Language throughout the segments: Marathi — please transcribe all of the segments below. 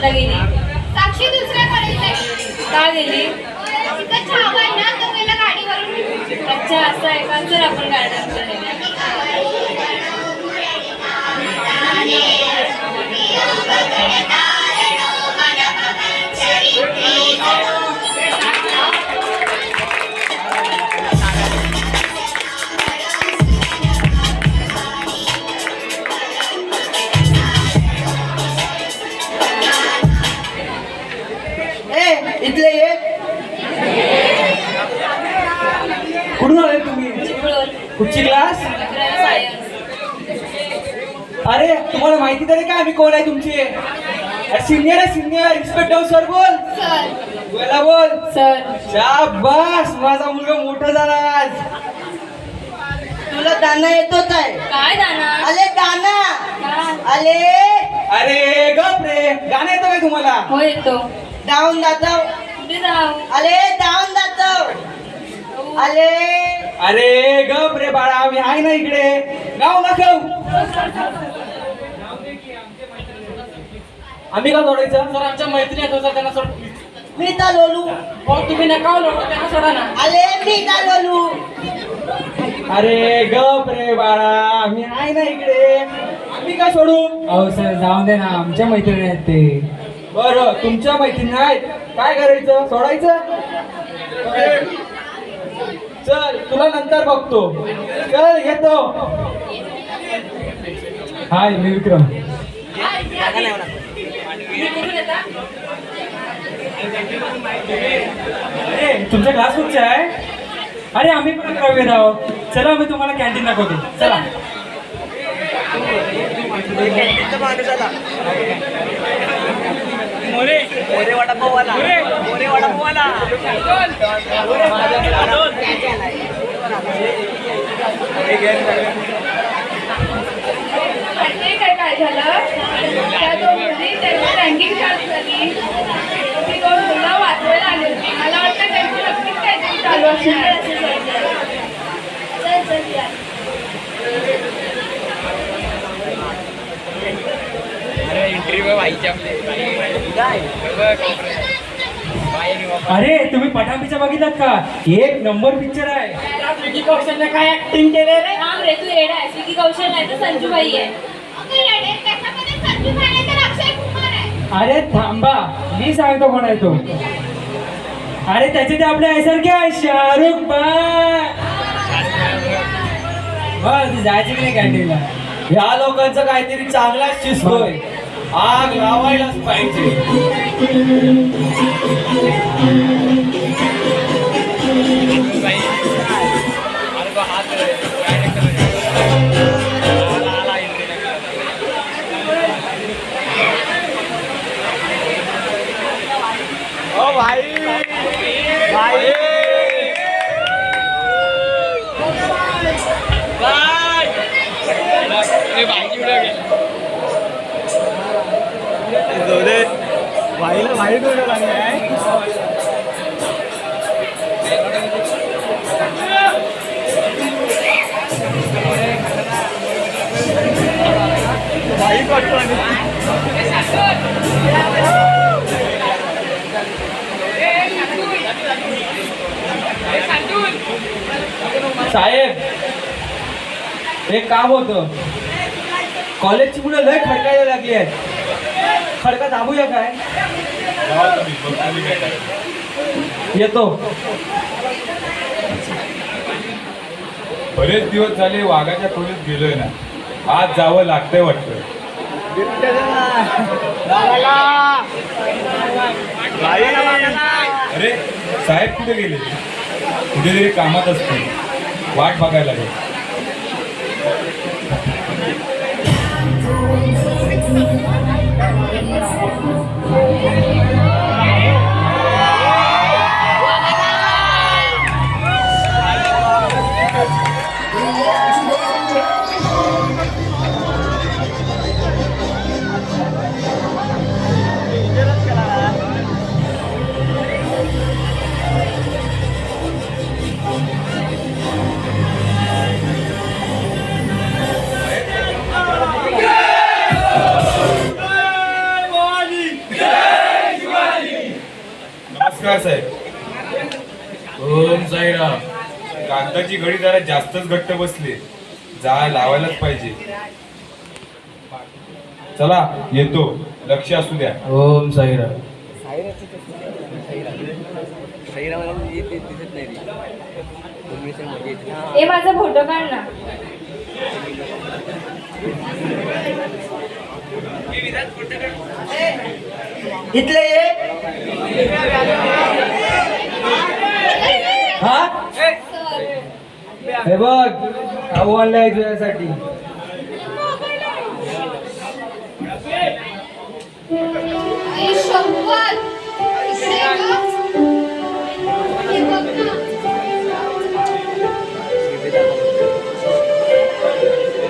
कॉलेजला गेली? साक्षी दुसऱ्या कॉलेजला गेली. का गेली? तिथं छावा आहे ना, तो गेला गाडीवरून. अच्छा असं आहे का? चल आपण गार्डनकडे इथले ये. कुठून आले तुम्ही? चिपळूण. कुठची क्लास? सायन्स. अरे तुम्हाला माहिती तरी का आम्ही कोण आहे तुमचे? सिनियर आहे सिनियर. इन्स्पेक्टर सर बोल. सर, बोला बोल. सर. शाबास, माझा मुलगा मोठा झाला आज. तुला दाना येतो काय? काय दाना? आले दाना. का? आले. अरे गप रे, गाणं येतो काय तुम्हाला? हो येतो. डाऊन दाखव. कुठे जाऊ? आले डाऊन दाखव. आले. अरे गप रे बाळा, आम्ही आहे ना इकडे. गाव दाखव. आम्ही का सोडायचं? सर आमच्या मैत्रिणी आहेत सर, त्यांना सोड. मी का लोलू. हो तुम्ही नका लोटो, त्यांना सोडा ना. आले मी का लोलू. अरे गप रे बाळा, आम्ही आहे ना इकडे. आम्ही का सोडू? अहो सर जाऊन दे ना, आमच्या मैत्रिणी आहेत ते. बरं, तुमच्या मैत्रिणी आहेत, काय करायचं? सोडायचं? चल तुला नंतर बघतो. चल येतो. हाय मी विक्रम. अरे तुमचा क्लास कुठचा आहे? अरे आम्ही पण प्रवेद आहोत. चला मी तुम्हाला कॅन्टीन दाखवते. चला. मोरे वडापाववाला. मोरे वडापाववाला. माहितीये काय झालं? त्या दोन मुली त्यांची रँकिंग चालू झाली. ती दोन मुलं वाचवायला आली होती. मला वाटतं त्यांची नक्कीच काहीतरी चालू असणार. चल चल या. अरे तुम्ही पठाण पिक्चर बघितलात का? एक नंबर पिक्चर आहे. विकी कौशलने काय ऍक्टिंग केले रे. थांब रे, तू येडा आहेस. विकी कौशल नाही तर संजूबाई आहे. अगं येडे, त्याच्यामध्ये संजू खाने तर अक्षय कुमार आहे. अरे थांबा, मी सांगतो कोण आहे तो. अरे त्याचे ते आपल्या यासारखे आहे, शाहरुख खान. बस जायचं की नाही कॅन्टीनला? ह्या लोकांचं काहीतरी चांगलाच शिस्तोय. आग लावायलाच पाहिजे. ओ भाई भाई भाईला भाई डोळा लागलाय. भाई साहेब एक काम होतं. कॉलेजची मुलं लय खडकायला लागली आहेत. खडका दाबूया काय? येतो. बरेच दिवस झाले वाघाच्या खोलीत गेलोय ना, आज जावं लागतंय वाटतं. अरे साहेब कुठे गेले? कुठेतरी कामात असतील, वाट बघायला लागेल. नमस्कार साहेब. ओम साईराम. कागदाची घडी जरा जास्तच घट्ट बसली, जा लावायलाच पाहिजे. चला येतो, लक्ष असू द्या. ओम साईराम. ए माझा फोटो काढ ना. इथले ये. हा हे बघ आव्हान आहे तुझ्यासाठी. आई शपथ. इकडे बघ. हे बघ ना.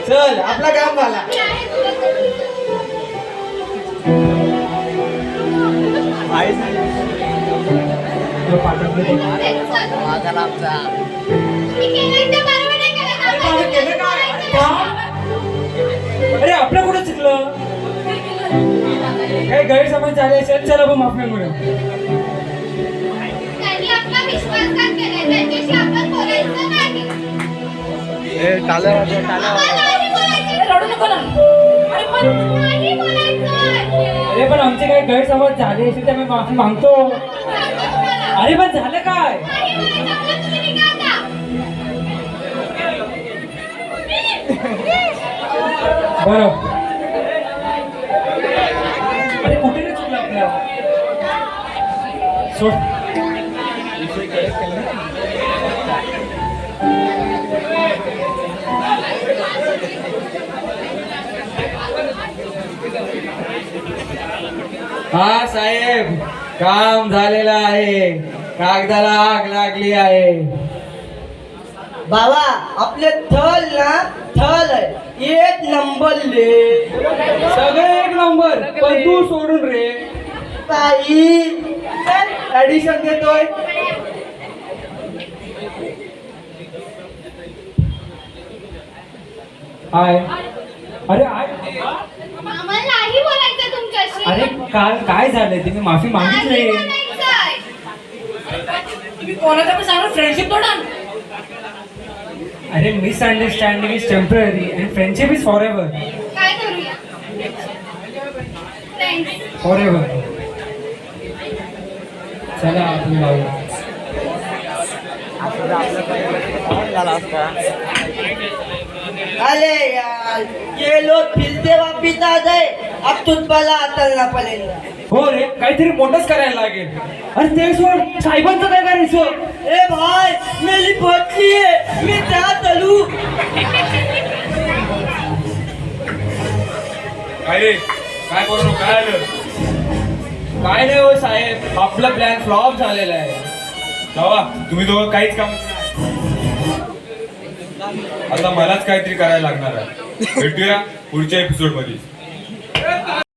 चल आपला काम झाला. हे आहे तुझं. मी केलंय ते बरोबर नाही केलं ना. अरे आपलं कुठं चुकलं? काही गैरसमज झाले असेल, चला मग माफी म्हणून. त्यांनी आपला विश्वासघात केलाय, त्यांच्याशी आपण बोलायचं नाही. आम्हाला नाही बोलायचं. रडू नको ना. अरे पण नाही बोलायचं. अरे पण आमचे काही गैरसमज झाले असेल तर मी माफी मागतो. अरे पण झालं काय? नाही बोलायचं. आपलं तुम्ही निघा आता. बरं. अरे कुठे रे चुकलं आपलं? सोड. हा साहेब, काम झालेलं आहे. कागदाला आग लागली आहे. बाबा आपले थल ना थल आहे, एक नंबर ले. सगळे एक नंबर, पण तू सोडून रे. ताई ऍडिशन देतोय. हाय. अरे आय. आम्हाला नाही बोलायचं तुमच्याशी. अरे काल काय झालंय? तुम्ही माफी नाही मागितली. बोलायचंय. तुम्ही कोणाचा पण सांगा फ्रेंडशिप तोडा. अरे misunderstanding is temporary and friendship is for ever. काय करूया? फ्रेंड्स. For ever. चला आपण जाऊया. अरे यार ये लोग फिरते वापिस आ गए, अब तुझला चलना पडेगा. हो रे, काहीतरी मोठंच करायला लागेल. अरे ते सोड, साहेबांचं काय करायचं? ए भाई मेरी बदली है, मैं क्या चलू? काय रे, काय करू, काय आलं? काय नाही हो साहेब, आपला प्लॅन फ्लॉप झालेला आहे. जावा, तुम्ही दोघं काहीच काम नाही. आता मलाच काहीतरी करायला लागणार आहे. भेटूया पुढच्या एपिसोड मध्ये.